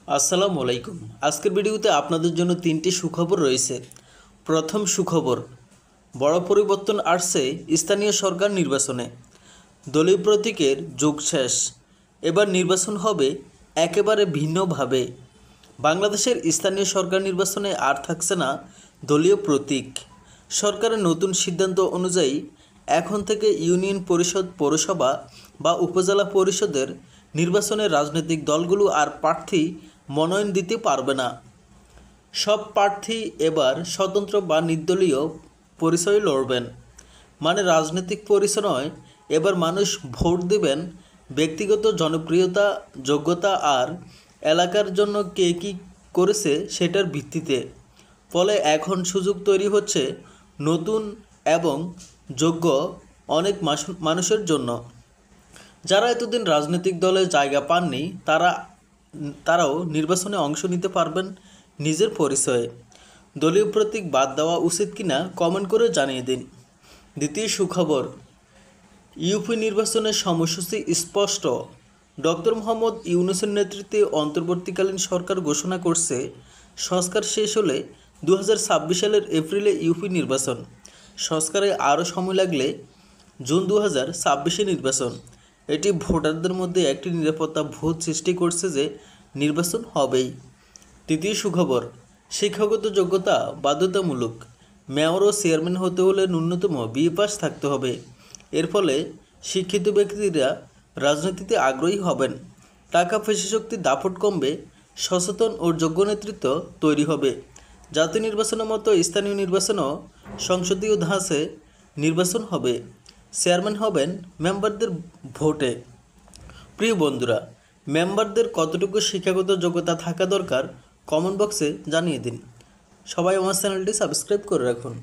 আসসালামু আলাইকুম। আজকের ভিডিওতে আপনাদের জন্য তিনটি সুখবর রয়েছে। প্রথম সুখবর, বড় পরিবর্তন আসছে স্থানীয় সরকার নির্বাচনে। দলীয় প্রতীকের যুগ শেষ, এবার নির্বাচন হবে একেবারে ভিন্নভাবে। বাংলাদেশের স্থানীয় সরকার নির্বাচনে আর থাকছে না দলীয় প্রতীক। সরকারের নতুন সিদ্ধান্ত অনুযায়ী এখন থেকে ইউনিয়ন পরিষদ, পৌরসভা বা উপজেলা পরিষদের নির্বাচনে রাজনৈতিক দলগুলো আর প্রার্থী মনোনয়ন দিতে পারবে না। সব প্রার্থী এবার স্বতন্ত্র বা নির্দলীয় পরিচয়ে লড়বেন। মানে রাজনৈতিক পরিচয় নয়, এবার মানুষ ভোট দেবেন ব্যক্তিগত জনপ্রিয়তা, যোগ্যতা আর এলাকার জন্য কে কী করেছে সেটার ভিত্তিতে। ফলে এখন সুযোগ তৈরি হচ্ছে নতুন এবং যোগ্য অনেক মানুষের জন্য। যারা এতদিন রাজনৈতিক দলে জায়গা পাননি তারাও নির্বাচনে অংশ নিতে পারবেন নিজের পরিচয়ে। দলীয় প্রতীক বাদ দেওয়া উচিত কিনা কমেন্ট করে জানিয়ে দিন। দ্বিতীয় সুখবর, ইউপি নির্বাচনের সময়সূচি স্পষ্ট। ডক্টর মোহাম্মদ ইউনূসের নেতৃত্বে অন্তর্বর্তীকালীন সরকার ঘোষণা করছে, সংস্কার শেষ হলে 2026 সালের এপ্রিলে ইউপি নির্বাচন। সংস্কারে আরও সময় লাগলে জুন 2026-এ নির্বাচন। এটি ভোটারদের মধ্যে একটি নিরাপত্তা বোধ সৃষ্টি করছে যে নির্বাচন হবেই। তৃতীয় সুখবর, শিক্ষাগত যোগ্যতা বাধ্যতামূলক। মেয়র ও চেয়ারম্যান হতে হলে ন্যূনতম বিএ পাস থাকতে হবে। এর ফলে শিক্ষিত ব্যক্তিরা রাজনীতিতে আগ্রহী হবেন। টাকা পয়সা শক্তির দাপট কমবে, সচেতন ও যোগ্য নেতৃত্ব তৈরি হবে। জাতীয় নির্বাচনের মতো স্থানীয় নির্বাচনও সংসদীয় ধাঁচে নির্বাচন হবে। চেয়ারম্যান হবেন মেম্বারদের ভোটে। প্রিয় বন্ধুরা, মেম্বারদের কতটুকু শিক্ষাগত যোগ্যতা থাকা দরকার কমেন্ট বক্সে জানিয়ে দিন। সবাই আমার চ্যানেলটি সাবস্ক্রাইব করে রাখুন।